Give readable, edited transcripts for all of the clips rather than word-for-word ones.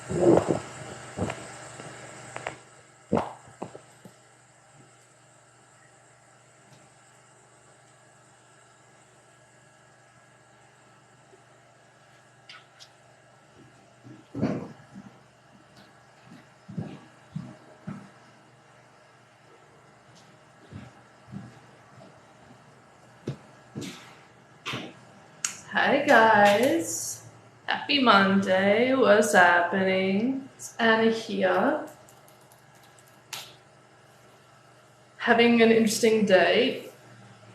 Hi guys, happy Monday, what's happening? It's Anna here, having an interesting day.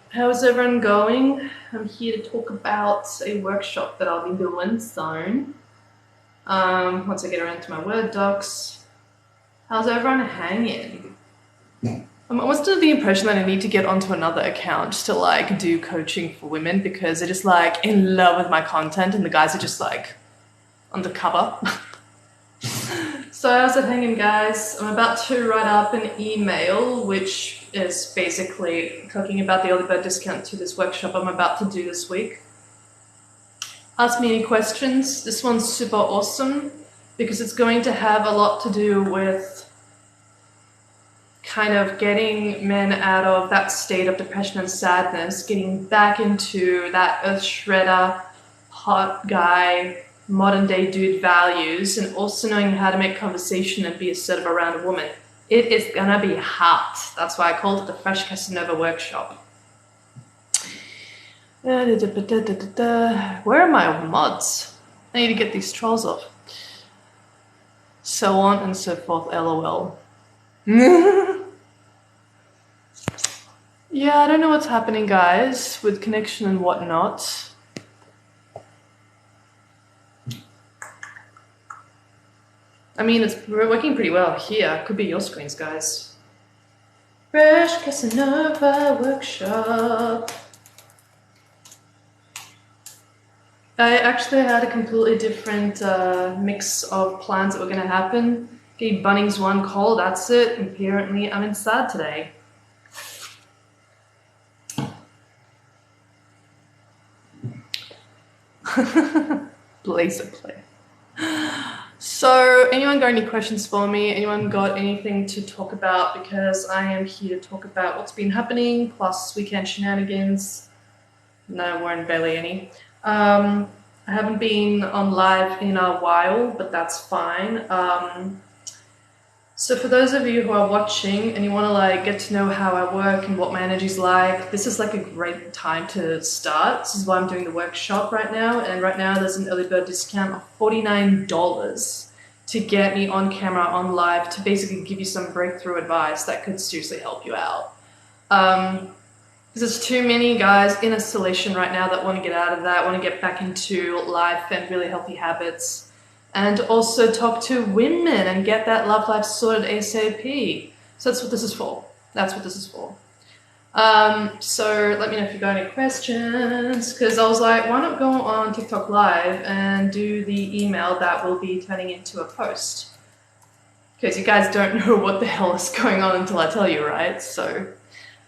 How's everyone going? I'm here to talk about a workshop that I'll be doing soon, once I get around to my Word docs. How's everyone hanging? I'm almost under the impression that I need to get onto another account to like do coaching for women because they're just like in love with my content and the guys are just like undercover. So how's it hanging, guys? I'm about to write up an email which is basically talking about the early bird discount to this workshop I'm about to do this week. Ask me any questions. This one's super awesome because it's going to have a lot to do with kind of getting men out of that state of depression and sadness, getting back into that earth shredder, hot guy, modern day dude values, and also knowing how to make conversation and be assertive around a woman. It is gonna be hot. That's why I called it the Fresh Casanova workshop. Where are my mods? I need to get these trolls off. So on and so forth, lol. Yeah, I don't know what's happening, guys, with connection and whatnot. I mean, we're working pretty well here. Could be your screens, guys. Fresh Casanova workshop. I actually had a completely different mix of plans that were going to happen. Gave Bunnings one call, that's it. Apparently, I'm in sad today. Blazer play. So, anyone got any questions for me? Anyone got anything to talk about? Because I am here to talk about what's been happening, plus weekend shenanigans. No, weren't barely any. I haven't been on live in a while, but that's fine. So for those of you who are watching and you want to like get to know how I work and what my energy's like, this is like a great time to start. This is why I'm doing the workshop right now. And right now there's an early bird discount of $49 to get me on camera, on live, to basically give you some breakthrough advice that could seriously help you out. Because there's too many guys in isolation right now that want to get out of that, want to get back into life and really healthy habits. And also talk to women and get that love life sorted ASAP. So that's what this is for. That's what this is for. So let me know if you've got any questions, because I was like, why not go on TikTok Live and do the email that will be turning into a post? Because you guys don't know what the hell is going on until I tell you, right? So,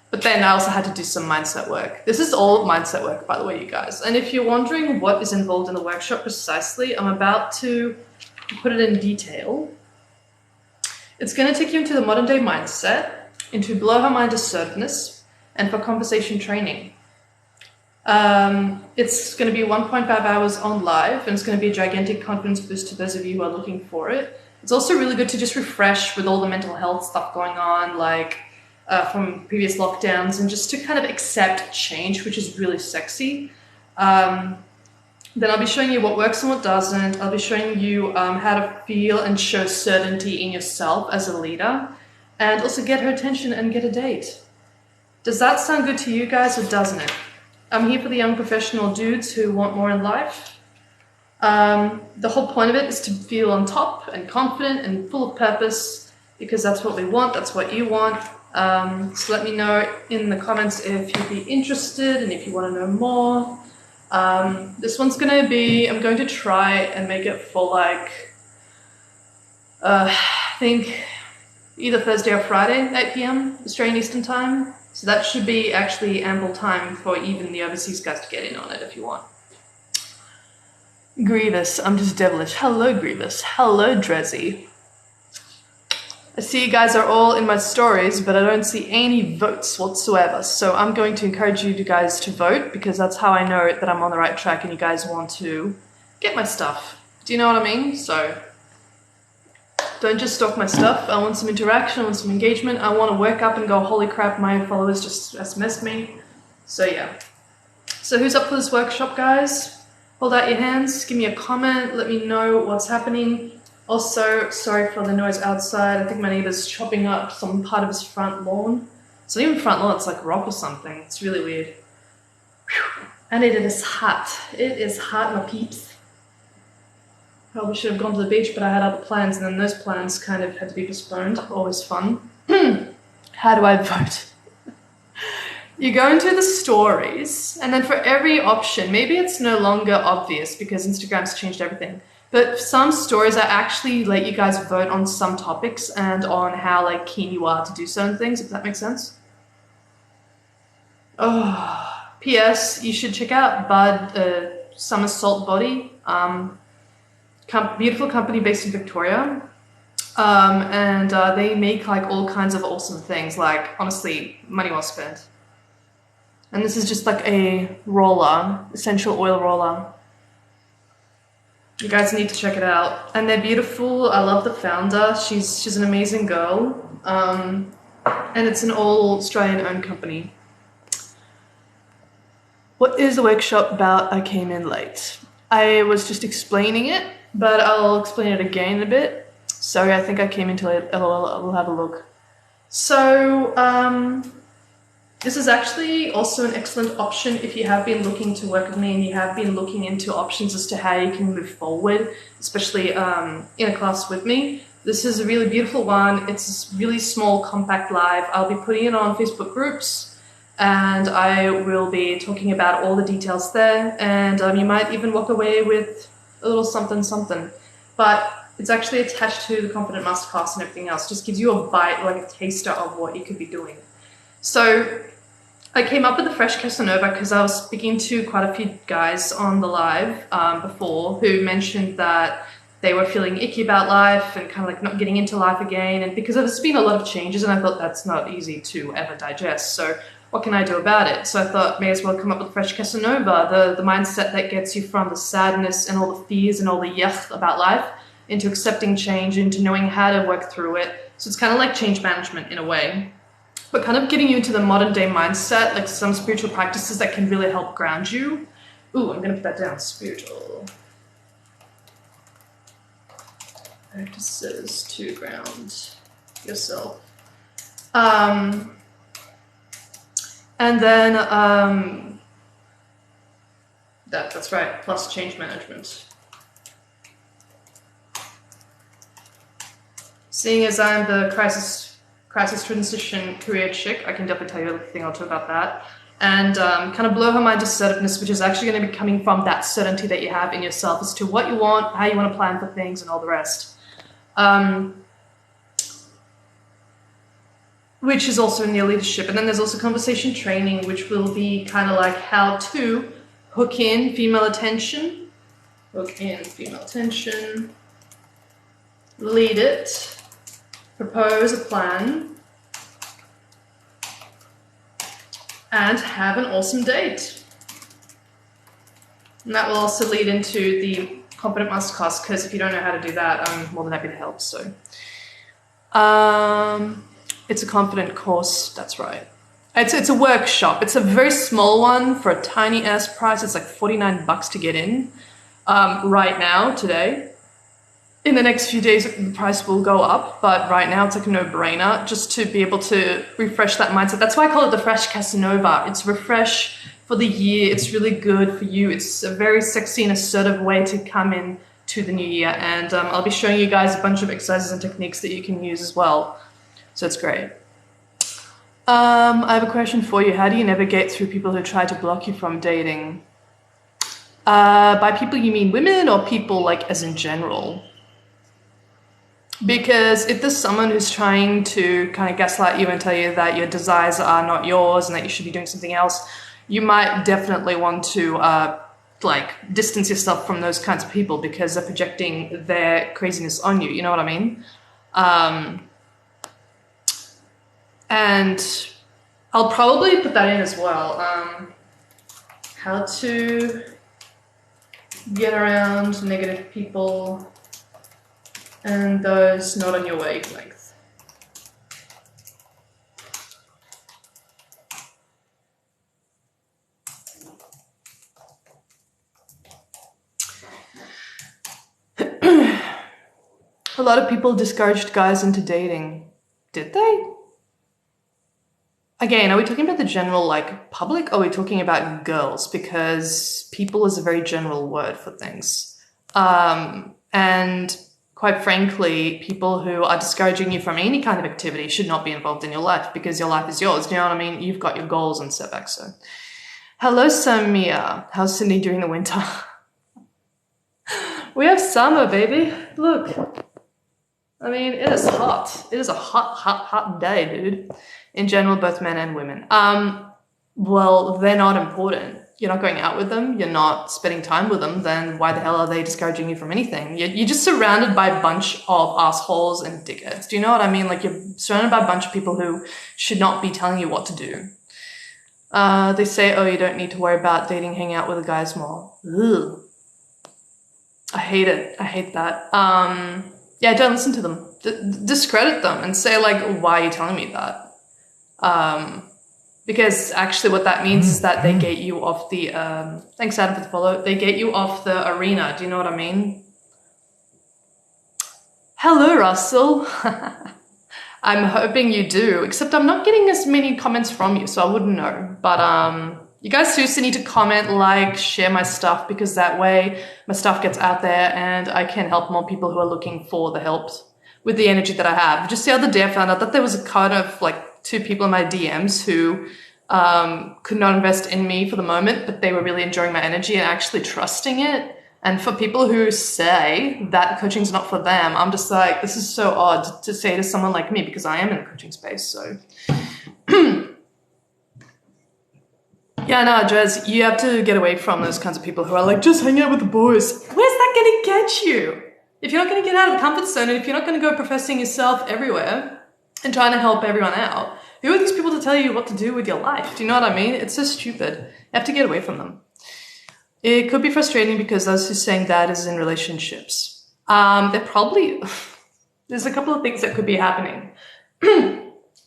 but then I also had to do some mindset work. This is all mindset work, by the way, you guys. And if you're wondering what is involved in the workshop precisely, I'm about to put it in detail. It's going to take you into the modern day mindset, into below her mind assertiveness, and for conversation training. It's going to be 1.5 hours on live, and it's going to be a gigantic confidence boost to those of you who are looking for it. It's also really good to just refresh with all the mental health stuff going on, like from previous lockdowns, and just to kind of accept change, which is really sexy. Then I'll be showing you what works and what doesn't. I'll be showing you how to feel and show certainty in yourself as a leader, and also get her attention and get a date. Does that sound good to you guys, or doesn't it? I'm here for the young professional dudes who want more in life. The whole point of it is to feel on top and confident and full of purpose, because that's what we want, that's what you want. So let me know in the comments if you'd be interested and if you want to know more. This one's going to be, I'm going to try and make it for like, I think either Thursday or Friday, 8 p.m. Australian Eastern Time. So that should be actually ample time for even the overseas guys to get in on it if you want. Grievous, I'm just devilish. Hello, Grievous. Hello, Drezzy. I see you guys are all in my stories, but I don't see any votes whatsoever. So I'm going to encourage you guys to vote, because that's how I know that I'm on the right track and you guys want to get my stuff. Do you know what I mean? So don't just stalk my stuff. I want some interaction, I want some engagement. I want to work up and go, holy crap, my followers just SMS'd me. So yeah. So who's up for this workshop, guys? Hold out your hands, give me a comment, let me know what's happening. Also, sorry for the noise outside. I think my neighbor's chopping up some part of his front lawn. It's not even front lawn, it's like rock or something. It's really weird. Whew. And it is hot. It is hot, my peeps. Probably should have gone to the beach, but I had other plans, and then those plans kind of had to be postponed. Always fun. How do I vote? You go into the stories, and then for every option, maybe it's no longer obvious because Instagram's changed everything, but some stories I actually let you guys vote on some topics and on how like keen you are to do certain things, if that makes sense. Oh, P.S. You should check out Bud Summer Salt Body. Beautiful company based in Victoria. And they make like all kinds of awesome things, like honestly, money well spent. And this is just like a roller, essential oil roller. You guys need to check it out. And they're beautiful. I love the founder. She's an amazing girl. And it's an all Australian owned company. What is the workshop about? I came in late. I was just explaining it, but I'll explain it again in a bit. Sorry, I think I came into it. I'll have a look. So, this is actually also an excellent option if you have been looking to work with me and you have been looking into options as to how you can move forward, especially in a class with me. This is a really beautiful one. It's a really small, compact live. I'll be putting it on Facebook groups, and I will be talking about all the details there, and you might even walk away with a little something something. But it's actually attached to the Confident Masterclass and everything else. Just gives you a bite, like a taster of what you could be doing. So I came up with the Fresh Casanova because I was speaking to quite a few guys on the live before who mentioned that they were feeling icky about life and kind of like not getting into life again. And because there's been a lot of changes, and I thought that's not easy to ever digest. So what can I do about it? So I thought may as well come up with Fresh Casanova, the mindset that gets you from the sadness and all the fears and all the yuck about life into accepting change, into knowing how to work through it. So it's kind of like change management in a way, but kind of getting you into the modern day mindset, like some spiritual practices that can really help ground you. Ooh, I'm going to put that down, spiritual practices to ground yourself. And then, that's right, plus change management. Seeing as I'm the crisis transition career chick, I can definitely tell you everything. I'll talk about that. And kind of blow her mind to assertiveness, which is actually going to be coming from that certainty that you have in yourself as to what you want, how you want to plan for things, and all the rest. Which is also in your leadership. And then there's also conversation training, which will be kind of like how to hook in female attention, lead it, propose a plan, and have an awesome date. And that will also lead into the Confident Masterclass, because if you don't know how to do that, I'm more than happy to help. So, it's a confident course, that's right. It's a workshop. It's a very small one for a tiny ass price. It's like $49 to get in right now, today. In the next few days, the price will go up, but right now it's like a no-brainer just to be able to refresh that mindset. That's why I call it the Fresh Casanova. It's refresh for the year. It's really good for you. It's a very sexy and assertive way to come in to the new year. And I'll be showing you guys a bunch of exercises and techniques that you can use as well. So it's great. I have a question for you. How do you navigate through people who try to block you from dating? By people, you mean women or people like as in general? Because if there's someone who's trying to kind of gaslight you and tell you that your desires are not yours and that you should be doing something else, you might definitely want to like distance yourself from those kinds of people because they're projecting their craziness on you. You know what I mean? And I'll probably put that in as well. How to get around negative people and those not on your wavelength. A lot of people discouraged guys into dating. Did they? Again, are we talking about the general, like, public, or are we talking about girls? Because people is a very general word for things. And quite frankly, people who are discouraging you from any kind of activity should not be involved in your life because your life is yours. Do you know what I mean? You've got your goals and setbacks. So, hello, Samia. How's Sydney during the winter? We have summer, baby. Look. I mean, it is hot. It is a hot, hot, hot day, dude. In general, both men and women. Well, they're not important. You're not going out with them. You're not spending time with them. Then why the hell are they discouraging you from anything? You're just surrounded by a bunch of assholes and dickheads. Do you know what I mean? Like, you're surrounded by a bunch of people who should not be telling you what to do. They say, oh, you don't need to worry about dating, hang out with the guys more. Ugh. I hate it. I hate that. Yeah, don't listen to them. Discredit them and say, like, why are you telling me that? Because actually what that means is that they get you off the, thanks Adam for the follow, they get you off the arena. Do you know what I mean? Hello, Russell. I'm hoping you do, except I'm not getting as many comments from you, so I wouldn't know. But, you guys seriously need to comment, like, share my stuff, because that way my stuff gets out there and I can help more people who are looking for the help with the energy that I have. Just the other day I found out that there was a kind of like 2 people in my DMs who could not invest in me for the moment, but they were really enjoying my energy and actually trusting it. And for people who say that coaching's not for them, I'm just like, this is so odd to say to someone like me, because I am in the coaching space, so... Yeah, no, Jez, you have to get away from those kinds of people who are like, just hang out with the boys. Where's that going to get you? If you're not going to get out of the comfort zone and if you're not going to go professing yourself everywhere and trying to help everyone out, who are these people to tell you what to do with your life? Do you know what I mean? It's so stupid. You have to get away from them. It could be frustrating because those who saying that is in relationships. They're probably... There's a couple of things that could be happening.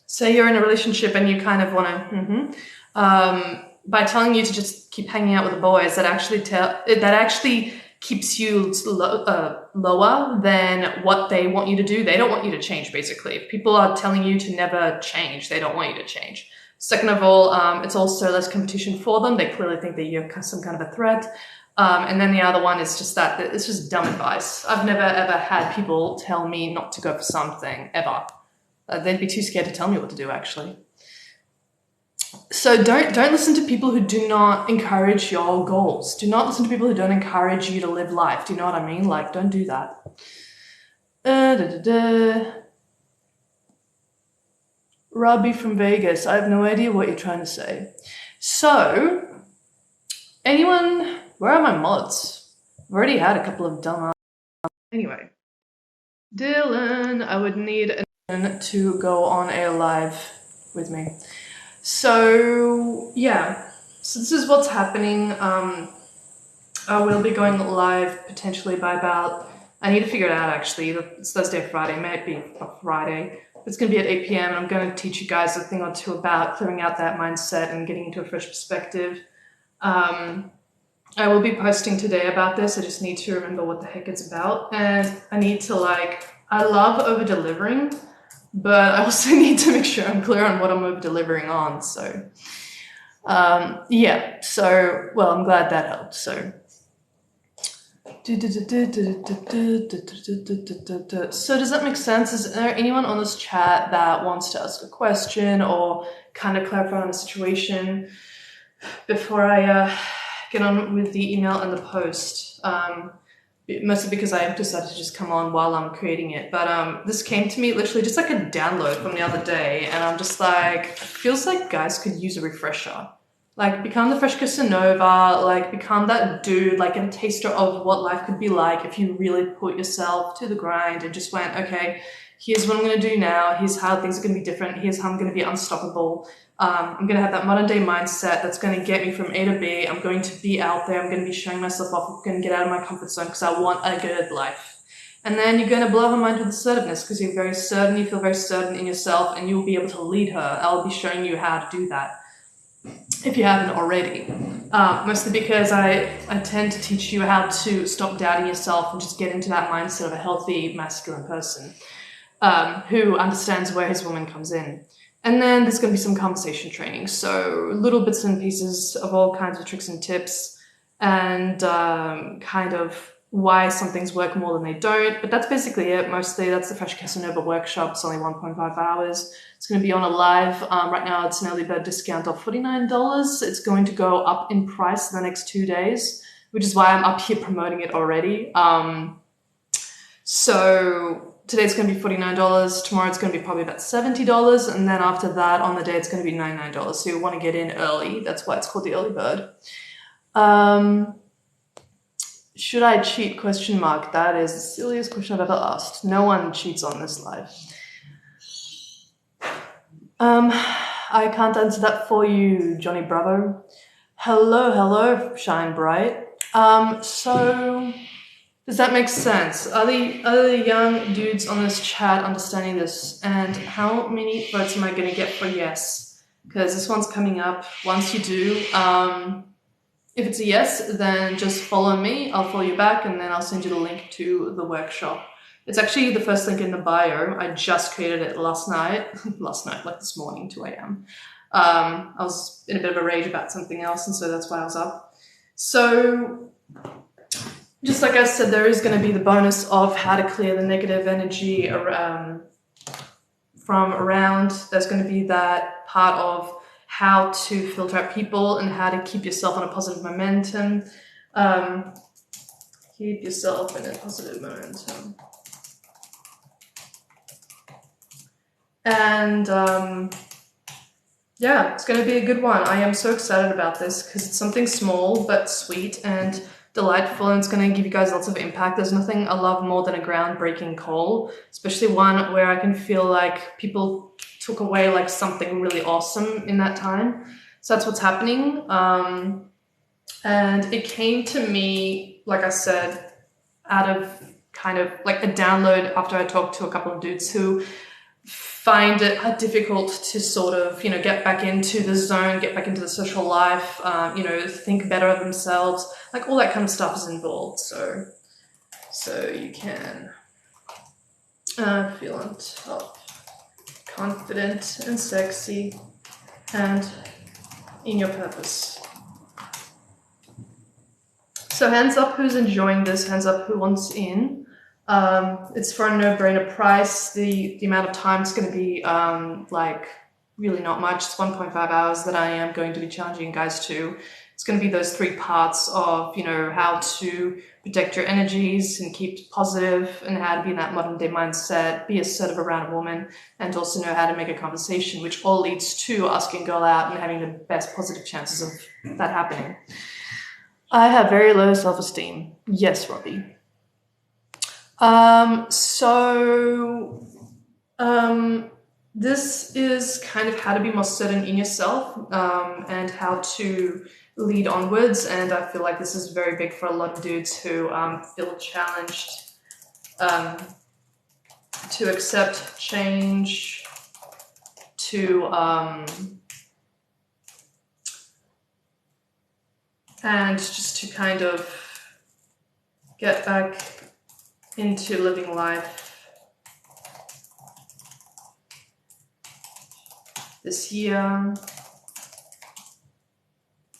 Say you're in a relationship and you kind of want to... by telling you to just keep hanging out with the boys, that actually keeps you lower than what they want you to do. They don't want you to change, basically. If people are telling you to never change, they don't want you to change. Second of all, it's also less competition for them. They clearly think that you're some kind of a threat. And then the other one is just that it's just dumb advice. I've never ever had people tell me not to go for something, ever. They'd be too scared to tell me what to do, actually. So don't listen to people who do not encourage your goals. Do not listen to people who don't encourage you to live life. Do you know what I mean? Like, don't do that. Robbie from Vegas. I have no idea what you're trying to say. So, anyone... Where are my mods? I've already had a couple of dumb... Anyway. Dylan, I would need a to go on a live with me. So, yeah. So this is what's happening. I will be going live potentially by about... I need to figure it out, actually. It's Thursday or Friday. It might be a Friday. It's going to be at 8 p.m. and I'm going to teach you guys a thing or two about clearing out that mindset and getting into a fresh perspective. I will be posting today about this. I just need to remember what the heck it's about. And I need to, like... I love over-delivering, but I also need to make sure I'm clear on what I'm over-delivering on. So, yeah. So, well, I'm glad that helped. So... So does that make sense? Is there anyone on this chat that wants to ask a question or kind of clarify on a situation before I get on with the email and the post? Mostly because I have decided to just come on while I'm creating it. But this came to me literally just like a download from the other day, and I'm just like, it feels like guys could use a refresher. Like, become the fresh Casanova, like, become that dude, like, get a taster of what life could be like if you really put yourself to the grind and just went, okay, here's what I'm going to do now, here's how things are going to be different, here's how I'm going to be unstoppable. I'm going to have that modern day mindset that's going to get me from A to B. I'm going to be out there, I'm going to be showing myself off, I'm going to get out of my comfort zone because I want a good life. And then you're going to blow her mind with assertiveness because you're very certain, you feel very certain in yourself, and you'll be able to lead her. I'll be showing you how to do that, if you haven't already. Mostly because I tend to teach you how to stop doubting yourself and just get into that mindset of a healthy masculine person who understands where his woman comes in. And then there's going to be some conversation training, so little bits and pieces of all kinds of tricks and tips, and kind of why some things work more than they don't. But that's basically it. Mostly that's the Fresh Casanova workshop. It's only 1.5 hours. It's going to be on a live. Right now it's an early bird discount of $49. It's going to go up in price in the next 2 days, which is why I'm up here promoting it already. So today it's going to be $49. Tomorrow it's going to be probably about $70. And then after that, on the day, it's going to be $99. So you want to get in early. That's why it's called the early bird. Should I cheat? Question mark. That is the silliest question I've ever asked. No one cheats on this live. I can't answer that for you, Johnny Bravo. Hello, Shine Bright. So does that make sense? Are the young dudes on this chat understanding this? And how many votes am I going to get for yes? Because this one's coming up. Once you do, if it's a yes, then just follow me. I'll follow you back, and then I'll send you the link to the workshop. It's actually the first link in the bio. I just created it last night, like this morning, 2 a.m. I was in a bit of a rage about something else, and so that's why I was up. So, just like I said, there is going to be the bonus of how to clear the negative energy from around. There's going to be that part of how to filter out people and how to keep yourself on a positive momentum. Keep yourself in a positive momentum. And yeah, it's going to be a good one. I am so excited about this because it's something small but sweet and delightful, and it's going to give you guys lots of impact. There's nothing I love more than a groundbreaking call, especially one where I can feel like people took away like something really awesome in that time. So that's what's happening. And it came to me, like I said, out of kind of like a download after I talked to a couple of dudes who find it difficult to sort of, get back into the zone, get back into the social life, think better of themselves, like all that kind of stuff is involved. So you can feel on top, confident and sexy, and in your purpose. So hands up who's enjoying this, hands up who wants in. It's for a no-brainer price. The amount of time is going to be like really not much. It's 1.5 hours that I am going to be challenging you guys to. It's going to be those 3 parts of, how to protect your energies and keep positive, and how to be in that modern day mindset, be assertive around a woman, and also know how to make a conversation, which all leads to asking a girl out and having the best positive chances of that happening. I have very low self-esteem. Yes, Robbie. This is kind of how to be more certain in yourself, and how to lead onwards. And I feel like this is very big for a lot of dudes who feel challenged to accept change, to and just to kind of get back into living life this year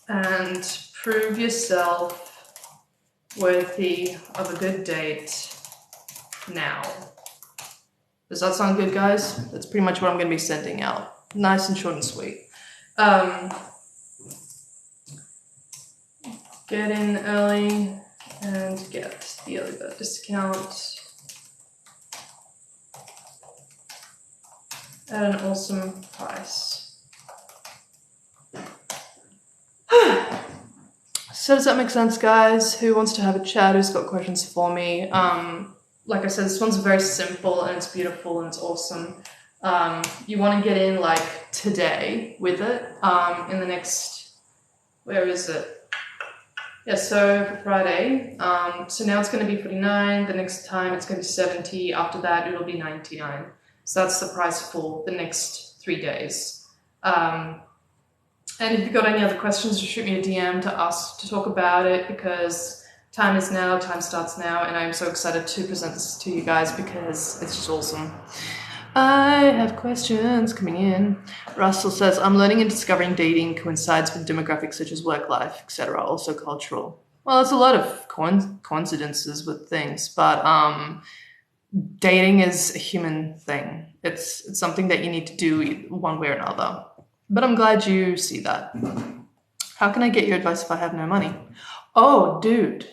and prove yourself worthy of a good date now. Does that sound good, guys? That's pretty much what I'm going to be sending out. Nice and short and sweet. Get in early and get the early bird discount at an awesome price. So does that make sense, guys? Who wants to have a chat? Who's got questions for me? Like I said, this one's very simple and it's beautiful and it's awesome. You want to get in like today with it. In the next, where is it? Yeah, so for Friday, so now it's going to be 49, the next time it's going to be 70, after that it'll be 99. So that's the price for the next 3 days. And if you've got any other questions, just shoot me a DM to ask to talk about it, because time is now, time starts now, and I'm so excited to present this to you guys because it's just awesome. I have questions coming in. Russell says, I'm learning and discovering dating coincides with demographics such as work life, etc., also cultural. Well, there's a lot of coincidences with things, but dating is a human thing. It's something that you need to do one way or another. But I'm glad you see that. How can I get your advice if I have no money? Oh, dude.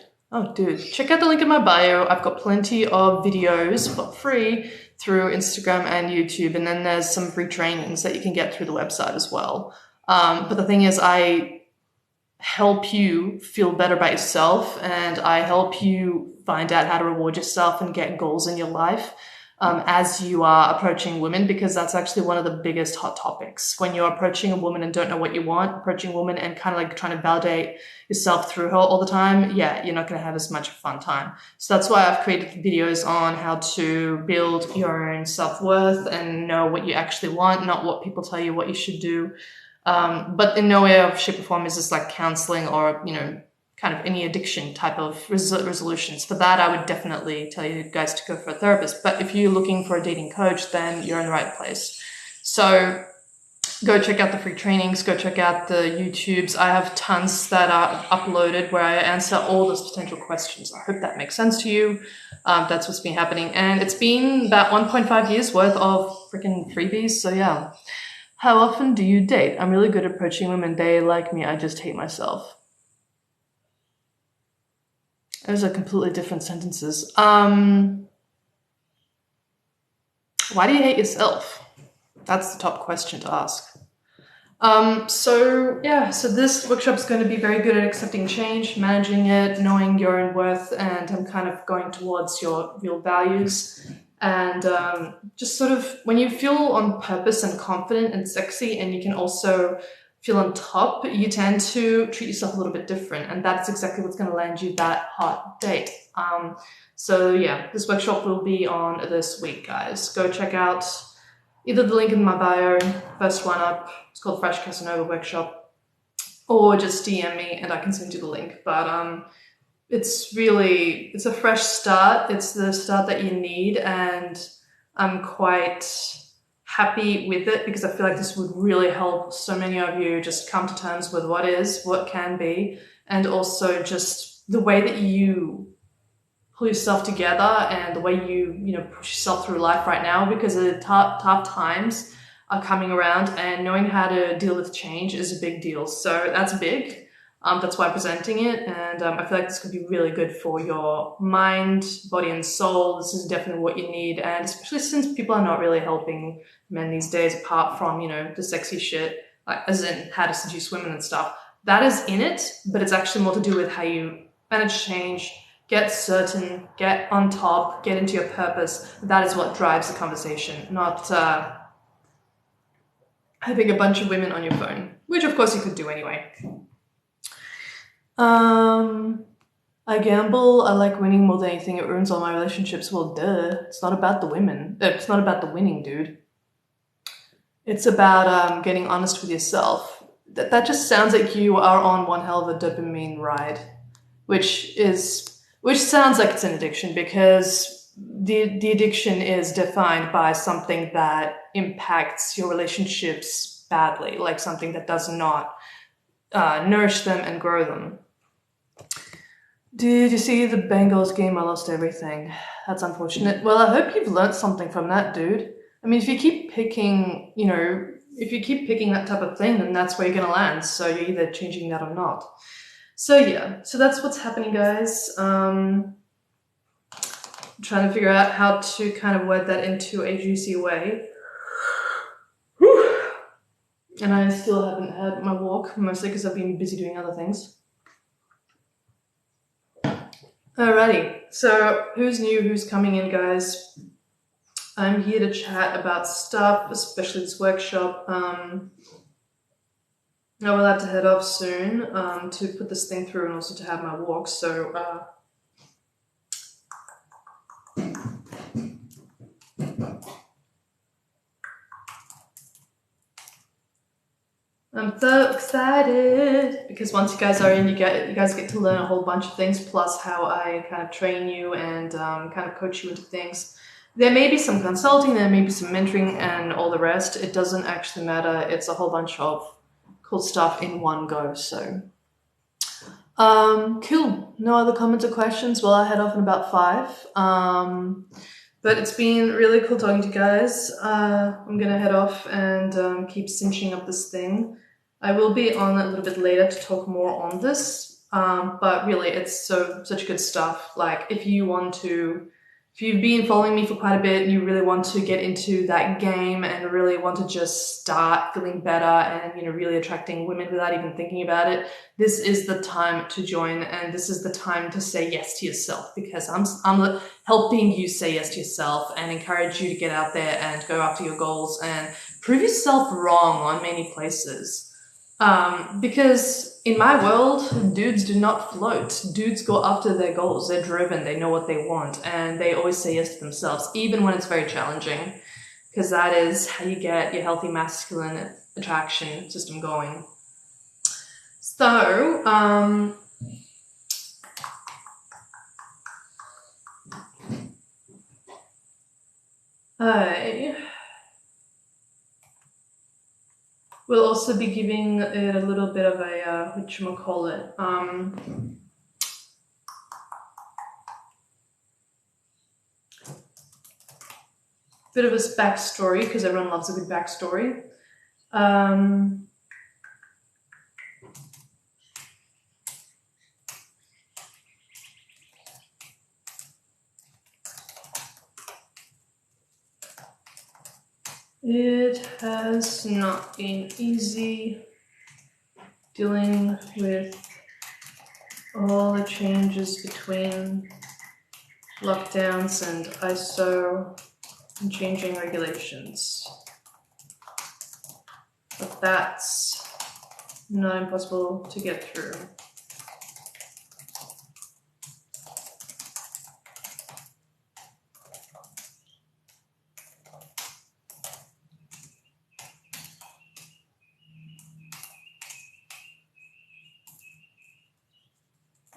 Check out the link in my bio. I've got plenty of videos for free through Instagram and YouTube. And then there's some free trainings that you can get through the website as well. But the thing is, I help you feel better about yourself, and I help you find out how to reward yourself and get goals in your life as you are approaching women, because that's actually one of the biggest hot topics. When you're approaching a woman and don't know what you want, approaching a woman and kind of like trying to validate yourself through her all the time, yeah, you're not going to have as much fun time. So that's why I've created videos on how to build your own self-worth and know what you actually want, not what people tell you what you should do. But in no way, shape, or form is this like counseling or, kind of any addiction type of resolutions. For that, I would definitely tell you guys to go for a therapist. But if you're looking for a dating coach, then you're in the right place. So go check out the free trainings, go check out the YouTubes. I have tons that are uploaded where I answer all those potential questions. I hope that makes sense to you. That's what's been happening. And it's been about 1.5 years worth of freaking freebies. So yeah. How often do you date? I'm really good at approaching women. They like me. I just hate myself. Those are completely different sentences. Why do you hate yourself? That's the top question to ask. So this workshop is going to be very good at accepting change, managing it, knowing your own worth, and I'm kind of going towards your real values. And just sort of when you feel on purpose and confident and sexy, and you can also feel on top, you tend to treat yourself a little bit different. And that's exactly what's going to land you that hot date. So yeah, this workshop will be on this week, guys. Go check out either the link in my bio, first one up. It's called Fresh Casanova Workshop, or just DM me and I can send you the link. But it's a fresh start. It's the start that you need, and I'm quite happy with it because I feel like this would really help so many of you just come to terms with what is, what can be, and also just the way that you pull yourself together and the way you push yourself through life right now, because the tough times are coming around, and knowing how to deal with change is a big deal. So that's big. That's why I'm presenting it, and I feel like this could be really good for your mind, body, and soul. This is definitely what you need, and especially since people are not really helping men these days, apart from, the sexy shit, like as in how to seduce women and stuff. That is in it, but it's actually more to do with how you manage change, get certain, get on top, get into your purpose. That is what drives the conversation, not having a bunch of women on your phone, which of course you could do anyway. I gamble. I like winning more than anything. It ruins all my relationships. Well, duh. It's not about the women. It's not about the winning, dude. It's about getting honest with yourself. That just sounds like you are on one hell of a dopamine ride, which sounds like it's an addiction, because the addiction is defined by something that impacts your relationships badly, like something that does not nourish them and grow them. Did you see the Bengals game? I lost everything. That's unfortunate. Well, I hope you've learnt something from that, dude. I mean, if you keep picking, that type of thing, then that's where you're going to land. So you're either changing that or not. So yeah, so that's what's happening, guys. I'm trying to figure out how to kind of word that into a juicy way. Whew. And I still haven't had my walk, mostly because I've been busy doing other things. Alrighty, so who's new, who's coming in, guys? I'm here to chat about stuff, especially this workshop. I will have to head off soon to put this thing through and also to have my walk, so I'm so excited because once you guys are in, you guys get to learn a whole bunch of things, plus how I kind of train you and kind of coach you into things. There may be some consulting, there may be some mentoring and all the rest. It doesn't actually matter. It's a whole bunch of cool stuff in one go. So, cool. No other comments or questions? Well, I head off in about 5. But it's been really cool talking to you guys. I'm gonna head off and keep cinching up this thing. I will be on a little bit later to talk more on this, but really it's such good stuff. Like if you've been following me for quite a bit and you really want to get into that game and really want to just start feeling better and, you know, really attracting women without even thinking about it, this is the time to join and this is the time to say yes to yourself, because I'm helping you say yes to yourself and encourage you to get out there and go after your goals and prove yourself wrong on many places. Because in my world, dudes do not float. Dudes go after their goals. They're driven. They know what they want. And they always say yes to themselves, even when it's very challenging. Because that is how you get your healthy masculine attraction system going. So, I will also be giving it a little bit of a, whatchamacallit, bit of a backstory, because everyone loves a good backstory. It has not been easy dealing with all the changes between lockdowns and ISO and changing regulations. But that's not impossible to get through.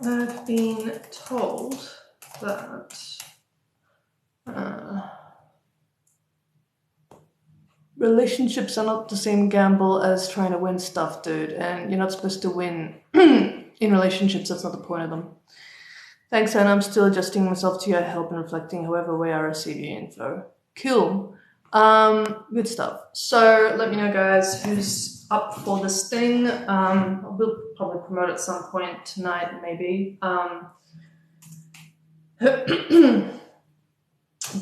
I've been told that relationships are not the same gamble as trying to win stuff, dude, and you're not supposed to win in relationships. That's not the point of them. Thanks, Anna. I'm still adjusting myself to your help and reflecting however way I receive your info. Cool. Good stuff. So let me know, guys, who's up for this thing. We'll probably promote at some point tonight, maybe.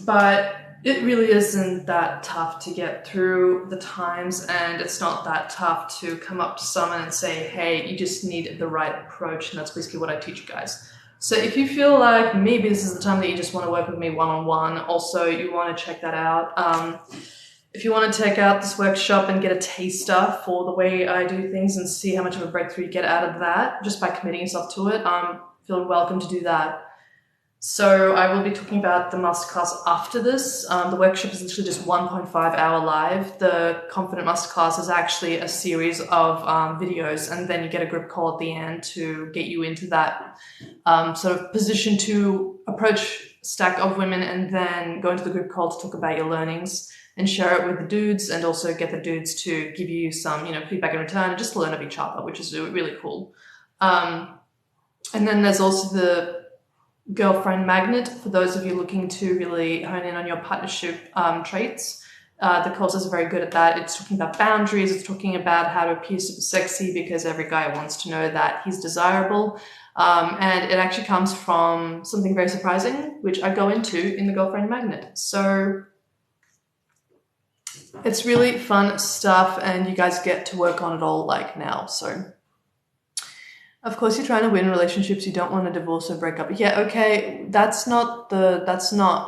But it really isn't that tough to get through the times, and it's not that tough to come up to someone and say, hey, you just need the right approach, and that's basically what I teach you guys. So if you feel like maybe this is the time that you just want to work with me one-on-one, also you want to check that out. If you want to check out this workshop and get a taster for the way I do things and see how much of a breakthrough you get out of that just by committing yourself to it, feel welcome to do that. So I will be talking about the masterclass after this. The workshop is literally just 1.5-hour live. The Confident Masterclass is actually a series of videos, and then you get a group call at the end to get you into that sort of position to approach a stack of women and then go into the group call to talk about your learnings and share it with the dudes, and also get the dudes to give you some, feedback in return and just learn of each other, which is really cool. And then there's also the Girlfriend Magnet for those of you looking to really hone in on your partnership traits. The course is very good at that. It's talking about boundaries. It's talking about how to appear super sexy, because every guy wants to know that he's desirable. And it actually comes from something very surprising, which I go into in the Girlfriend Magnet. So it's really fun stuff, and you guys get to work on it all like now. So Of course, you're trying to win relationships. You don't want to divorce or break up. Yeah, okay, that's not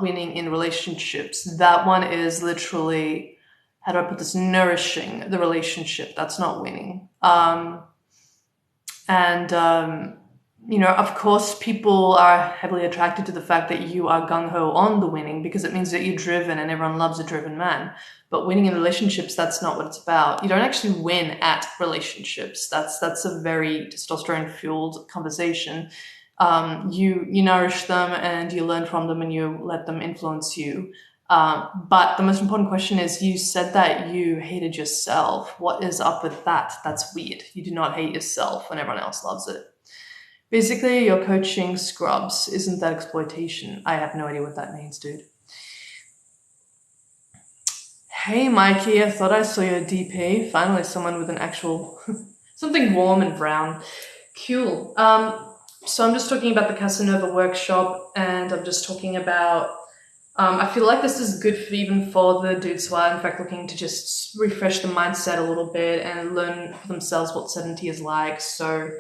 winning in relationships. That one is literally, how do I put this? Nourishing the relationship. That's not winning. You know, of course, people are heavily attracted to the fact that you are gung-ho on the winning because it means that you're driven and everyone loves a driven man. But winning in relationships, that's not what it's about. You don't actually win at relationships. That's a very testosterone-fueled conversation. You nourish them and you learn from them and you let them influence you. But the most important question is, you said that you hated yourself. What is up with that? That's weird. You do not hate yourself when everyone else loves it. Basically, you're coaching scrubs. Isn't that exploitation? I have no idea what that means, dude. Hey, Mikey, I thought I saw your DP. Finally, someone with an actual... something warm and brown. Cool. So I'm just talking about the Casanova workshop, and I'm just talking about... I feel like this is good even for the dudes who are, in fact, looking to just refresh the mindset a little bit and learn for themselves what certainty is like. So...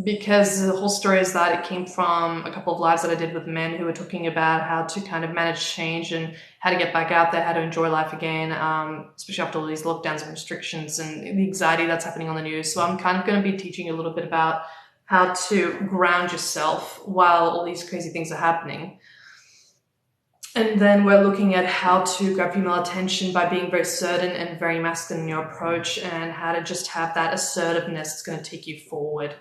because the whole story is that it came from a couple of lives that I did with men who were talking about how to kind of manage change and how to get back out there, how to enjoy life again, especially after all these lockdowns and restrictions and the anxiety that's happening on the news. So I'm kind of going to be teaching you a little bit about how to ground yourself while all these crazy things are happening. And then we're looking at how to grab female attention by being very certain and very masculine in your approach, and how to just have that assertiveness that's going to take you forward.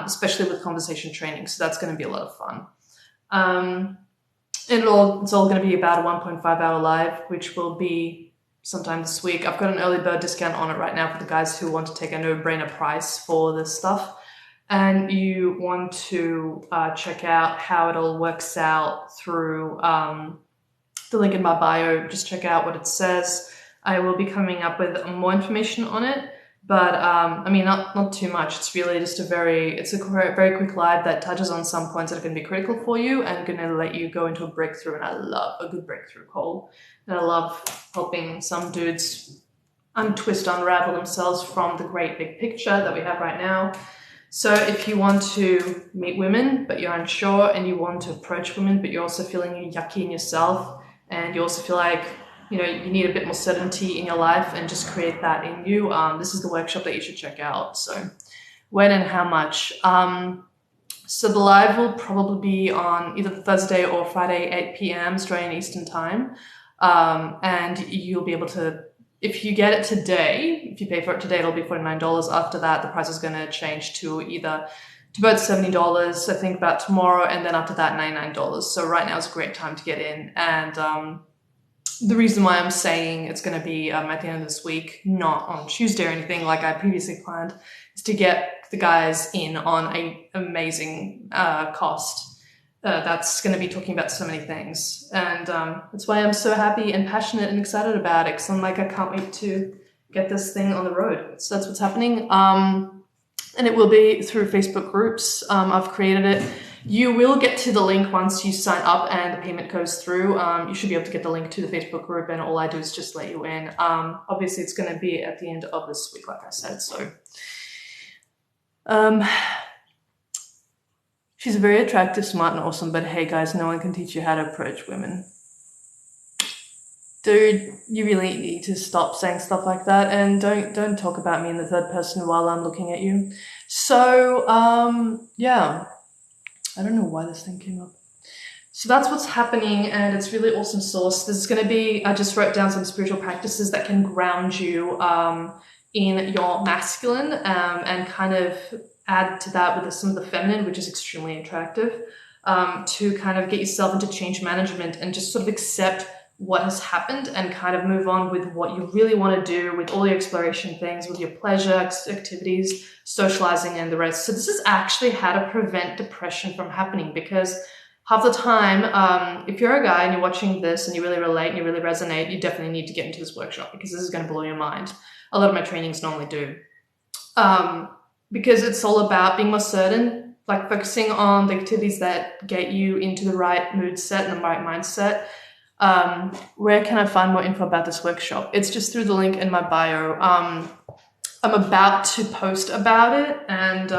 Especially with conversation training. So that's going to be a lot of fun. It's all going to be about a 1.5 hour live, which will be sometime this week. I've got an early bird discount on it right now for the guys who want to take a no-brainer price for this stuff. And you want to check out how it all works out through the link in my bio. Just check out what it says. I will be coming up with more information on it. But, I mean, not too much. It's really just a very quick live that touches on some points that are going to be critical for you and going to let you go into a breakthrough. And I love a good breakthrough call. And I love helping some dudes unravel themselves from the great big picture that we have right now. So if you want to meet women, but you're unsure, and you want to approach women, but you're also feeling yucky in yourself, and you also feel like, you know, you need a bit more certainty in your life and just create that in you, this is the workshop that you should check out. So when and how much? So the live will probably be on either Thursday or Friday, 8 p.m. Australian Eastern Time. And you'll be able to, if you get it today, if you pay for it today, it'll be $49. After that, the price is going to change to both $70, I think, about tomorrow, and then after that, $99. So right now is a great time to get in. And the reason why I'm saying it's going to be at the end of this week, not on Tuesday or anything like I previously planned, is to get the guys in on an amazing cost that's going to be talking about so many things. And that's why I'm so happy and passionate and excited about it, because I'm like, I can't wait to get this thing on the road. So that's what's happening. And it will be through Facebook groups. I've created it. You will get to the link once you sign up and the payment goes through. You should be able to get the link to the Facebook group, and all I do is just let you in. Obviously, it's going to be at the end of this week, like I said. So, she's very attractive, smart, and awesome. But hey, guys, no one can teach you how to approach women. Dude, you really need to stop saying stuff like that, and don't talk about me in the third person while I'm looking at you. So, yeah. I don't know why this thing came up. So that's what's happening, and it's really awesome sauce. This is going to be, I just wrote down some spiritual practices that can ground you in your masculine and kind of add to that with some of the feminine, which is extremely attractive, to kind of get yourself into change management and just sort of accept what has happened and kind of move on with what you really want to do with all your exploration things, with your pleasure activities, socializing, and the rest. So this is actually how to prevent depression from happening, because half the time, if you're a guy and you're watching this and you really relate and you really resonate, you definitely need to get into this workshop, because this is going to blow your mind. A lot of my trainings normally do. Because it's all about being more certain, like focusing on the activities that get you into the right mood set and the right mindset. Where can I find more info about this workshop? It's just through the link in my bio. I'm about to post about it, and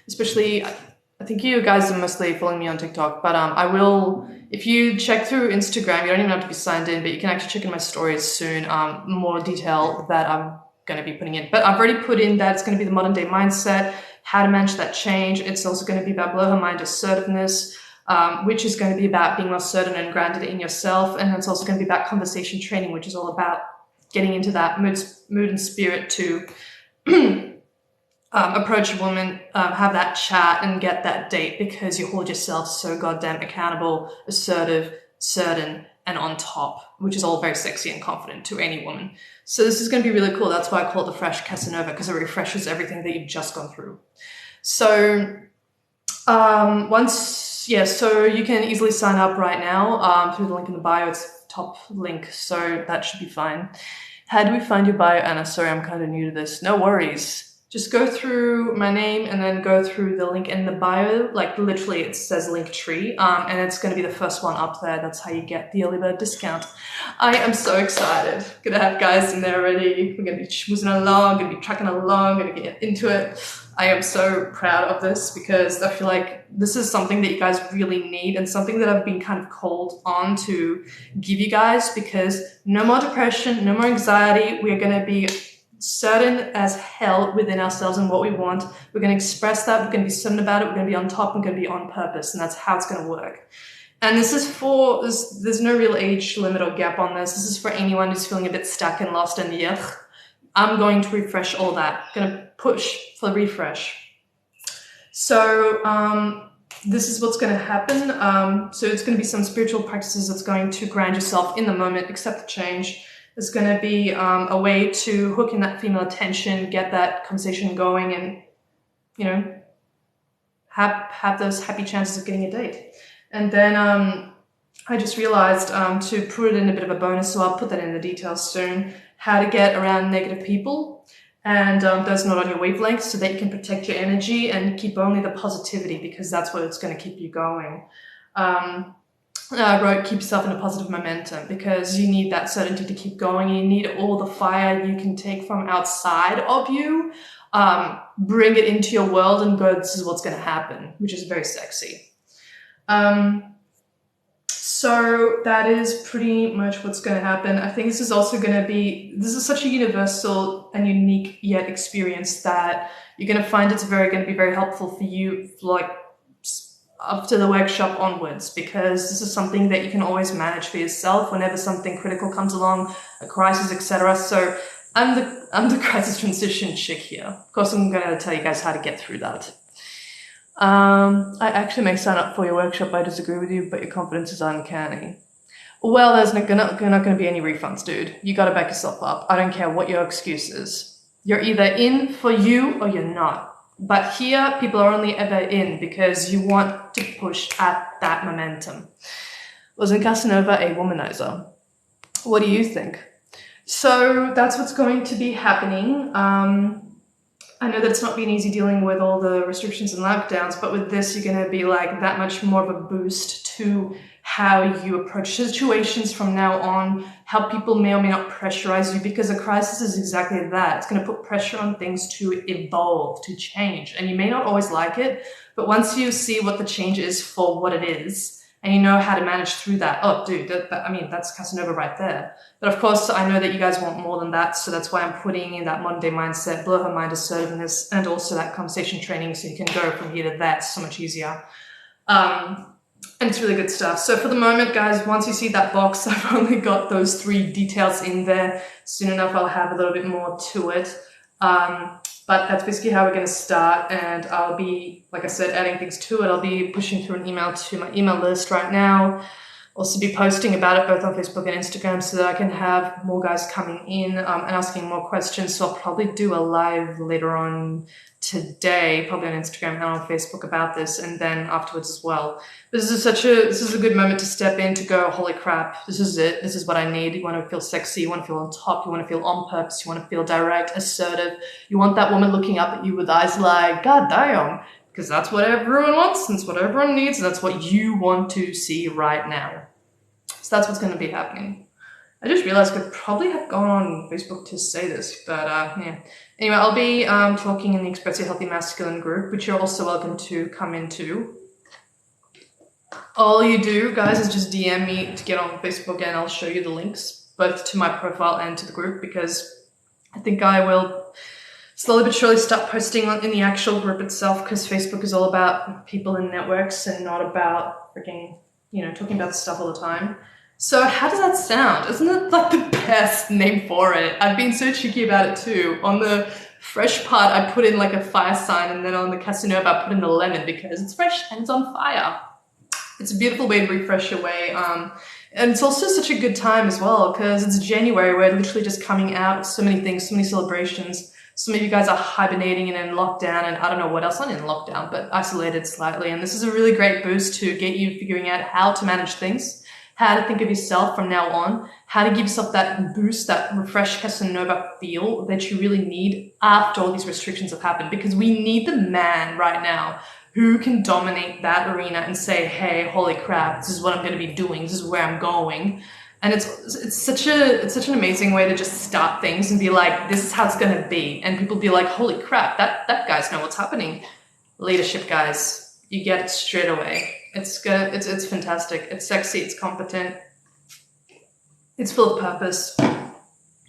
especially, I think you guys are mostly following me on TikTok, but I will, if you check through Instagram, you don't even have to be signed in, but you can actually check in my stories soon, more detail that I'm going to be putting in. But I've already put in that it's going to be the modern day mindset, how to manage that change. It's also going to be about blow her mind assertiveness, which is going to be about being more certain and grounded in yourself. And it's also going to be about conversation training, which is all about getting into that mood and spirit to approach a woman, have that chat and get that date, because you hold yourself so goddamn accountable, assertive, certain, and on top, which is all very sexy and confident to any woman. So this is going to be really cool. That's why I call it the fresh Casanova, because it refreshes everything that you've just gone through. So so you can easily sign up right now through the link in the bio. It's the top link, so that should be fine. How do we find your bio, Anna? Sorry, I'm kind of new to this. No worries. Just go through my name and then go through the link in the bio. Like literally it says Linktree, and it's going to be the first one up there. That's how you get the early bird discount. I am so excited. Gonna have guys in there already. We're going to be schmoozing along, going to be trucking along, going to get into it. I am so proud of this because I feel like this is something that you guys really need and something that I've been kind of called on to give you guys, because no more depression, no more anxiety. We are going to be certain as hell within ourselves and what we want. We're going to express that. We're going to be certain about it. We're going to be on top. We're going to be on purpose. And that's how it's going to work. And this is for, there's no real age limit or gap on this. This is for anyone who's feeling a bit stuck and lost and yuck. I'm going to refresh all that. Going to push for refresh. So this is what's going to happen. So it's going to be some spiritual practices that's going to ground yourself in the moment, accept the change. It's going to be a way to hook in that female attention, get that conversation going, and, you know, have those happy chances of getting a date. And then I just realized to put it in a bit of a bonus, so I'll put that in the details soon, how to get around negative people and those not on your wavelength, so that you can protect your energy and keep only the positivity, because that's what's going to keep you going. I wrote keep yourself in a positive momentum, because you need that certainty to keep going. You need all the fire you can take from outside of you, bring it into your world and go, this is what's going to happen, which is very sexy. So that is pretty much what's going to happen. I think this is also going to be, this is such a universal and unique yet experience that you're going to find it's going to be very helpful for you, like after the workshop onwards, because this is something that you can always manage for yourself whenever something critical comes along, a crisis, etc. So I'm the crisis transition chick here. Of course, I'm going to tell you guys how to get through that. I actually may sign up for your workshop. I disagree with you, but your confidence is uncanny. Well, there's not going to be any refunds, dude. You got to back yourself up. I don't care what your excuse is. You're either in for you or you're not. But here, people are only ever in because you want to push at that momentum. Wasn't Casanova a womanizer? What do you think? So that's what's going to be happening. I know that it's not been easy dealing with all the restrictions and lockdowns, but with this, you're going to be like that much more of a boost to how you approach situations from now on, how people may or may not pressurize you, because a crisis is exactly that. It's going to put pressure on things to evolve, to change. And you may not always like it, but once you see what the change is for what it is, and you know how to manage through that, oh, dude, that's Casanova right there. But of course, I know that you guys want more than that, so that's why I'm putting in that modern day mindset, blow her mind assertiveness, and also that conversation training, so you can go from here to that so much easier. And it's really good stuff. So for the moment, guys, once you see that box, I've only got those 3 details in there. Soon enough, I'll have a little bit more to it. But that's basically how we're going to start. And I'll be, like I said, adding things to it. I'll be pushing through an email to my email list right now. Also be posting about it both on Facebook and Instagram so that I can have more guys coming in and asking more questions. So I'll probably do a live later on today, probably on Instagram and on Facebook about this, and then afterwards as well. This is a good moment to step in, to go, holy crap, this is it. This is what I need. You want to feel sexy. You want to feel on top. You want to feel on purpose. You want to feel direct, assertive. You want that woman looking up at you with eyes like, God damn, because that's what everyone wants. That's what everyone needs. And that's what you want to see right now. So that's what's going to be happening. I just realized I could probably have gone on Facebook to say this, but yeah. Anyway, I'll be talking in the Express Your Healthy Masculine group, which you're also welcome to come into. All you do, guys, is just DM me to get on Facebook, and I'll show you the links, both to my profile and to the group, because I think I will slowly but surely start posting in the actual group itself, because Facebook is all about people and networks and not about freaking, talking about stuff all the time. So how does that sound? Isn't it like the best name for it? I've been so cheeky about it too. On the fresh part, I put in like a fire sign, and then on the Casanova, I put in a lemon because it's fresh and it's on fire. It's a beautiful way to refresh your way. And it's also such a good time as well, because it's January. We're literally just coming out of so many things, so many celebrations. Some of you guys are hibernating and in lockdown, and I don't know what else, not in lockdown, but isolated slightly. And this is a really great boost to get you figuring out how to manage things, how to think of yourself from now on, how to give yourself that boost, that refresh Casanova feel that you really need after all these restrictions have happened. Because we need the man right now who can dominate that arena and say, hey, holy crap, this is what I'm going to be doing, this is where I'm going. And it's such an amazing way to just start things and be like, this is how it's going to be. And people be like, holy crap, that guy's know what's happening. Leadership, guys, you get it straight away. It's fantastic. It's sexy. It's competent. It's full of purpose.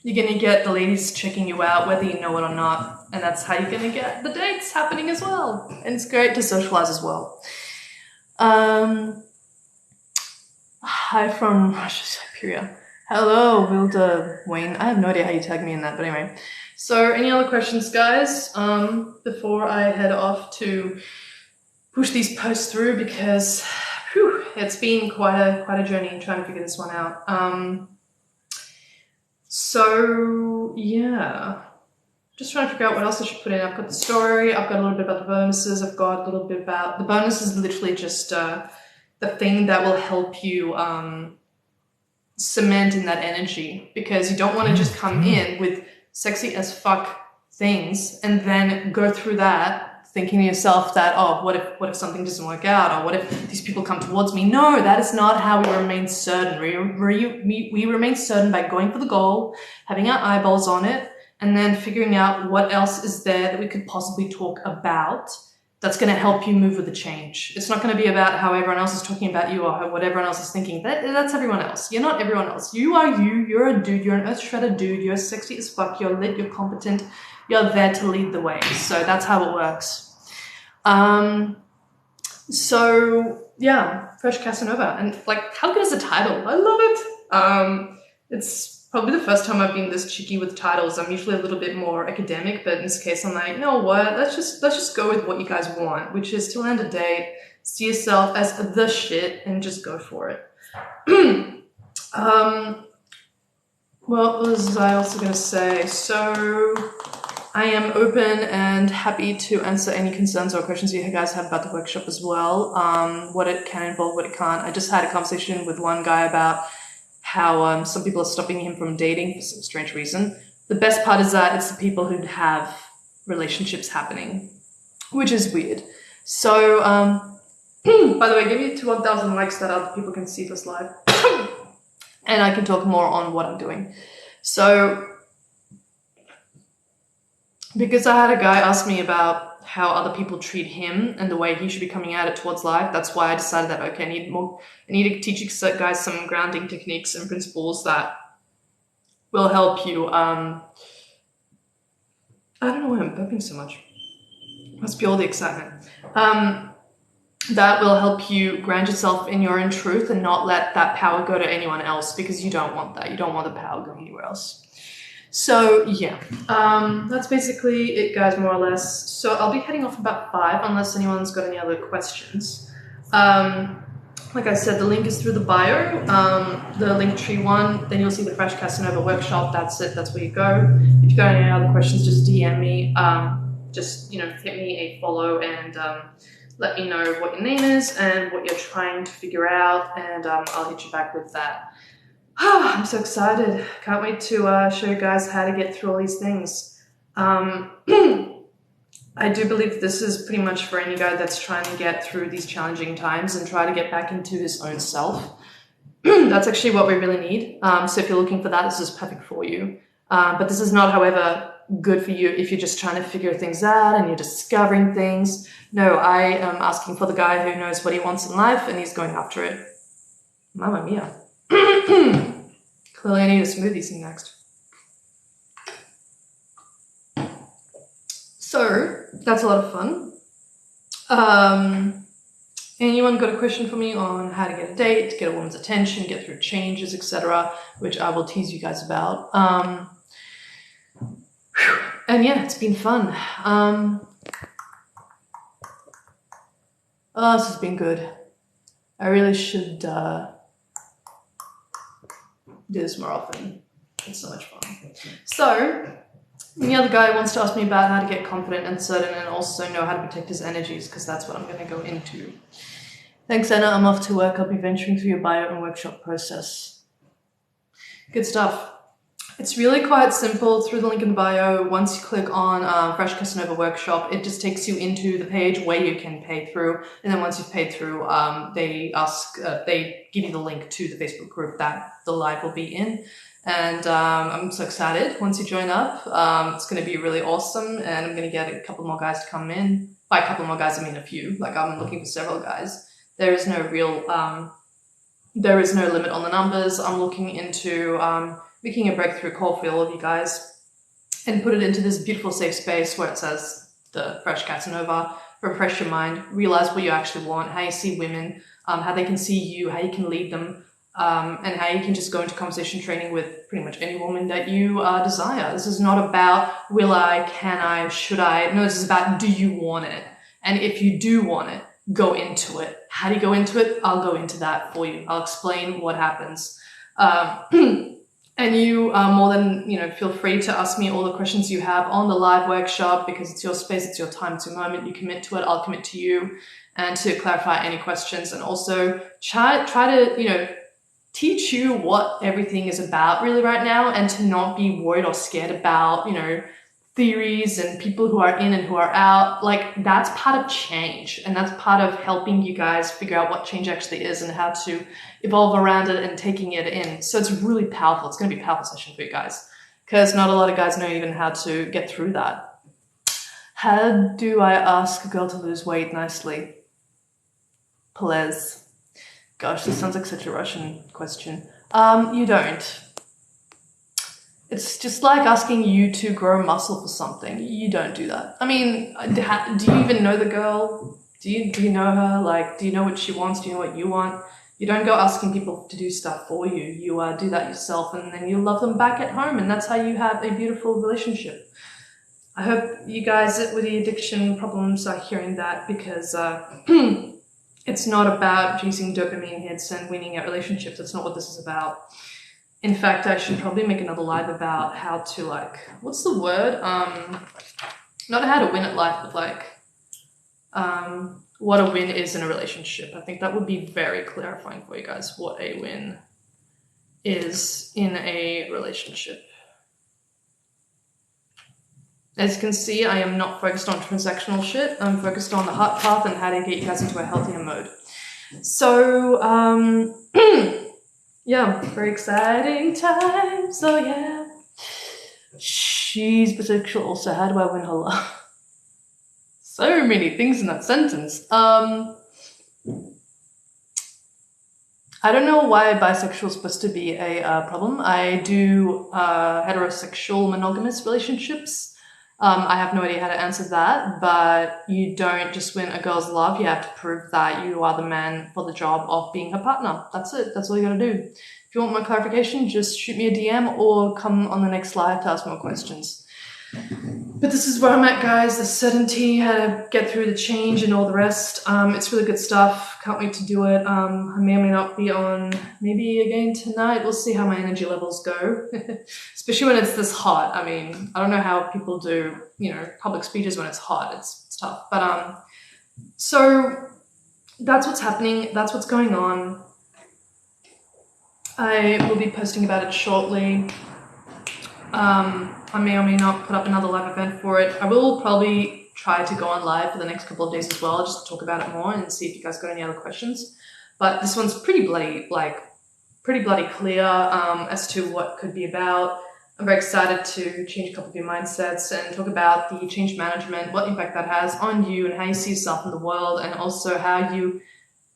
You're going to get the ladies checking you out, whether you know it or not. And that's how you're going to get the dates happening as well. And it's great to socialize as well. Hi from Russia, Siberia. Hello, Wilda Wayne. I have no idea how you tagged me in that, but anyway. So any other questions, guys, before I head off to push these posts through, because it's been quite a journey trying to figure this one out. So yeah, just trying to figure out what else I should put in. I've got the story, I've got a little bit about the bonuses, I've got a little bit about the bonus is literally just the thing that will help you cement in that energy, because you don't want to just come in with sexy as fuck things and then go through that thinking to yourself that, oh, what if something doesn't work out, or what if these people come towards me? No, that is not how we remain certain. We remain certain by going for the goal, having our eyeballs on it, and then figuring out what else is there that we could possibly talk about that's going to help you move with the change. It's not going to be about how everyone else is talking about you or what everyone else is thinking. That's everyone else. You're not everyone else. You are you. You're a dude. You're an earth shredder dude. You're sexy as fuck. You're lit. You're competent. You're there to lead the way. So that's how it works. So yeah, Fresh Casanova. And like, how good is the title? I love it. It's probably the first time I've been this cheeky with titles. I'm usually a little bit more academic, but in this case I'm like, you know what, let's just go with what you guys want, which is to land a date, see yourself as the shit, and just go for it. What was I also going to say? So I am open and happy to answer any concerns or questions you guys have about the workshop as well. What it can involve, what it can't. I just had a conversation with one guy about how some people are stopping him from dating for some strange reason. The best part is that it's the people who have relationships happening, which is weird. So, by the way, give me 1,000 likes that other people can see this live. And I can talk more on what I'm doing. So, because I had a guy ask me about how other people treat him and the way he should be coming at it towards life, that's why I decided that, okay, I need to teach you guys some grounding techniques and principles that will help you. I don't know why I'm burping so much. Must be all the excitement. That will help you ground yourself in your own truth and not let that power go to anyone else, because you don't want that. You don't want the power going anywhere else. So yeah, that's basically it, guys, more or less. So I'll be heading off about 5 unless anyone's got any other questions. Like I said, the link is through the bio, the Linktree one, then you'll see the Fresh Casanova workshop. That's it, that's where you go. If you've got any other questions, just DM me, just, hit me a follow and let me know what your name is and what you're trying to figure out, and I'll hit you back with that. I'm so excited. Can't wait to show you guys how to get through all these things. I do believe this is pretty much for any guy that's trying to get through these challenging times and try to get back into his own self. That's actually what we really need. So if you're looking for that, this is perfect for you. But this is not, however, good for you if you're just trying to figure things out and you're discovering things. No, I am asking for the guy who knows what he wants in life and he's going after it. Mamma mia. Clearly I need a smoothie scene next. So that's a lot of fun. Anyone got a question for me on how to get a date, get a woman's attention, get through changes, etc., which I will tease you guys about. And yeah, it's been fun. Oh, this has been good. I really should do this more often. It's so much fun. So, any other guy wants to ask me about how to get confident and certain and also know how to protect his energies, because that's what I'm going to go into. Thanks, Anna. I'm off to work. I'll be venturing through your bio and workshop process. Good stuff. It's really quite simple. Through the link in the bio, once you click on Fresh Casanova Workshop, it just takes you into the page where you can pay through. And then once you've paid through, they give you the link to the Facebook group that the live will be in. And I'm so excited. Once you join up, it's going to be really awesome. And I'm going to get a couple more guys to come in. By a couple more guys, I mean a few. Like, I'm looking for several guys. There is no limit on the numbers. I'm looking into making a breakthrough call for all of you guys and put it into this beautiful safe space where it says the Fresh Casanova. Refresh your mind, realize what you actually want, how you see women, how they can see you, how you can lead them, and how you can just go into conversation training with pretty much any woman that you desire. This is not about will I, can I, should I. No, this is about do you want it? And if you do want it, go into it. How do you go into it? I'll go into that for you. I'll explain what happens. And you more than, feel free to ask me all the questions you have on the live workshop, because it's your space, it's your time, it's your moment. You commit to it, I'll commit to you, and to clarify any questions. And also try to, teach you what everything is about really right now, and to not be worried or scared about, theories and people who are in and who are out. Like, that's part of change, and that's part of helping you guys figure out what change actually is and how to evolve around it and taking it in. So it's really powerful. It's going to be a powerful session for you guys, because not a lot of guys know even how to get through that. How do I ask a girl to lose weight nicely? Please. Gosh, this sounds like such a Russian question. You don't. It's just like asking you to grow muscle for something. You don't do that. I mean, do you even know the girl? Do you know her? Like, do you know what she wants? Do you know what you want? You don't go asking people to do stuff for you. You do that yourself, and then you love them back at home, and that's how you have a beautiful relationship. I hope you guys with the addiction problems are hearing that, because it's not about chasing dopamine hits and winning at relationships. That's not what this is about. In fact, I should probably make another live about how to, what's the word? Not how to win at life, but what a win is in a relationship. I think that would be very clarifying for you guys, what a win is in a relationship. As you can see, I am not focused on transactional shit. I'm focused on the heart path and how to get you guys into a healthier mode. So, yeah, very exciting times. So yeah, she's bisexual also. How do I win her love? So many things in that sentence. I don't know why bisexual is supposed to be a problem. I do heterosexual monogamous relationships. I have no idea how to answer that, but you don't just win a girl's love. You have to prove that you are the man for the job of being her partner. That's it. That's all you gotta do. If you want more clarification, just shoot me a DM or come on the next live to ask more questions. But this is where I'm at, guys. The certainty, how to get through the change and all the rest. It's really good stuff. Can't wait to do it. I may or may not be on maybe again tonight. We'll see how my energy levels go. Especially when it's this hot. I mean, I don't know how people do, public speeches when it's hot. It's tough. But so that's what's happening. That's what's going on. I will be posting about it shortly. I may or may not put up another live event for it. I will probably try to go on live for the next couple of days as well, just to talk about it more and see if you guys got any other questions. But this one's pretty bloody, pretty bloody clear as to what could be about. I'm very excited to change a couple of your mindsets and talk about the change management, what impact that has on you and how you see yourself in the world, and also how you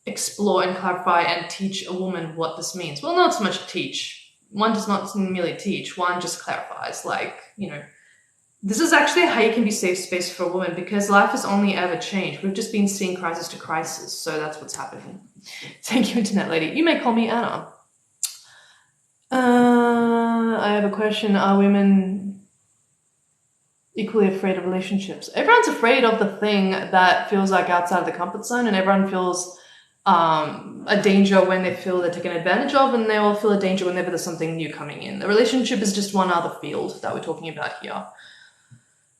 explore and clarify and teach a woman what this means. Well, not so much teach. One does not merely teach. One just clarifies, like, you know, this is actually how you can be safe space for a woman, because life has only ever changed. We've just been seeing crisis to crisis, so that's what's happening. Thank you, Internet Lady. You may call me Anna. I have a question. Are women equally afraid of relationships? Everyone's afraid of the thing that feels like outside of the comfort zone, and everyone feels a danger when they feel they're taken advantage of, and they all feel a danger whenever there's something new coming in. The relationship is just one other field that we're talking about here.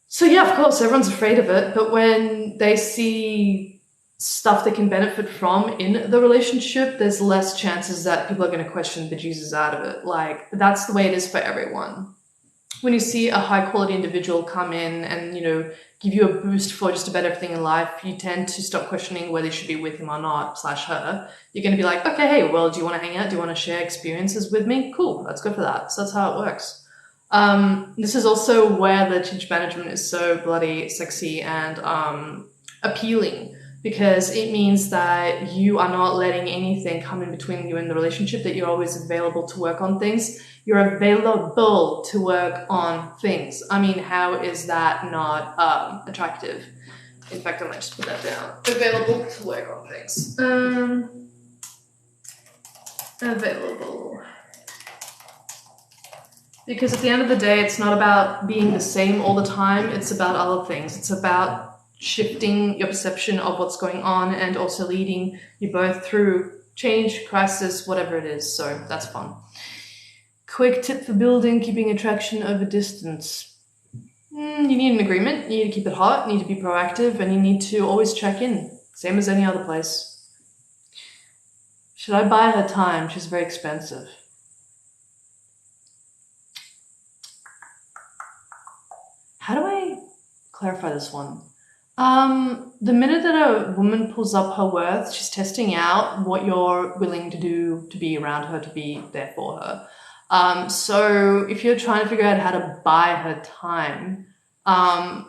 So yeah, of course, everyone's afraid of it, but when they see stuff they can benefit from in the relationship, there's less chances that people are going to question the Jesus out of it. Like, that's the way it is for everyone. When you see a high quality individual come in and, you know, give you a boost for just about everything in life, you tend to stop questioning whether you should be with him or not, / her. You're going to be like, okay, hey, well, do you want to hang out? Do you want to share experiences with me? Cool, let's go for that. So that's how it works. This is also where the change management is so bloody sexy and appealing, because it means that you are not letting anything come in between you and the relationship, that you're always available to work on things. You're available to work on things. I mean, how is that not attractive? In fact, I might just put that down. Available to work on things. Available. Because at the end of the day, it's not about being the same all the time. It's about other things. It's about shifting your perception of what's going on and also leading you both through change, crisis, whatever it is. So that's fun. Quick tip for building, keeping attraction over distance. You need an agreement. You need to keep it hot. You need to be proactive, and you need to always check in. Same as any other place. Should I buy her time? She's very expensive. How do I clarify this one? The minute that a woman pulls up her worth, she's testing out what you're willing to do to be around her, to be there for her. So if you're trying to figure out how to buy her time, I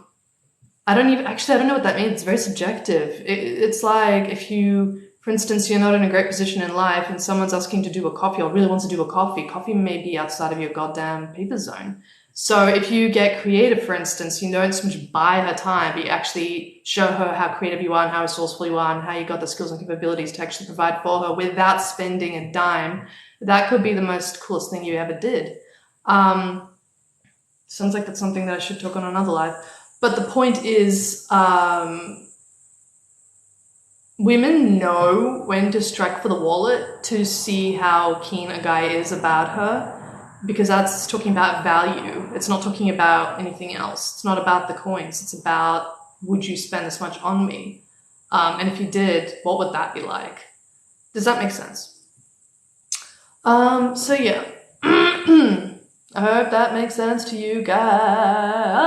don't know what that means. It's very subjective. It's like if you, for instance, you're not in a great position in life and someone's asking to do a coffee or really wants to do a coffee may be outside of your goddamn paper zone. So if you get creative, for instance, you don't so much buy her time, but you actually show her how creative you are and how resourceful you are and how you got the skills and capabilities to actually provide for her without spending a dime. That could be the most coolest thing you ever did. Sounds like that's something that I should talk on another live. But the point is, women know when to strike for the wallet to see how keen a guy is about her, because that's talking about value. It's not talking about anything else. It's not about the coins. It's about, would you spend this much on me? And if you did, what would that be like? Does that make sense? So yeah, I hope that makes sense to you guys.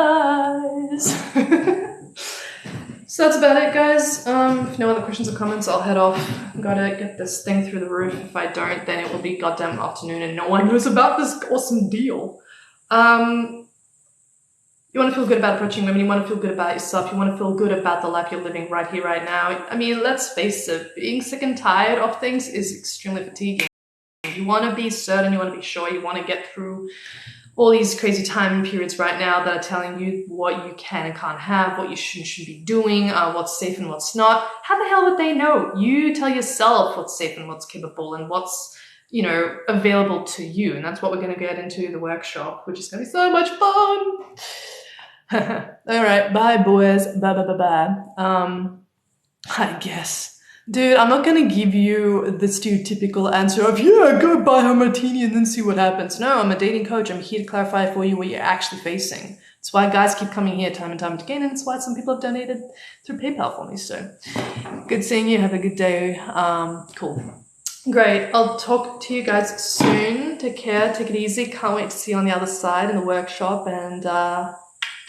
So that's about it, guys. If no other questions or comments, I'll head off. Gotta get this thing through the roof. If I don't, then it will be goddamn afternoon and no one knows about this awesome deal. You want to feel good about approaching women. You want to feel good about yourself. You want to feel good about the life you're living right here, right now. I mean, let's face it. Being sick and tired of things is extremely fatiguing. You want to be certain. You want to be sure. You want to get through all these crazy time periods right now that are telling you what you can and can't have, what you should be doing, what's safe and what's not. How the hell would they know? You tell yourself what's safe and what's capable and what's, you know, available to you. And that's what we're going to get into the workshop, which is going to be so much fun. All right. Bye, boys. Bye. I guess. Dude, I'm not going to give you the stereotypical answer of, yeah, go buy her martini and then see what happens. No, I'm a dating coach. I'm here to clarify for you what you're actually facing. That's why guys keep coming here time and time again, and it's why some people have donated through PayPal for me. So, good seeing you. Have a good day. Cool. Great. I'll talk to you guys soon. Take care. Take it easy. Can't wait to see you on the other side in the workshop. And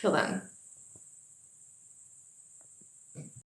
till then.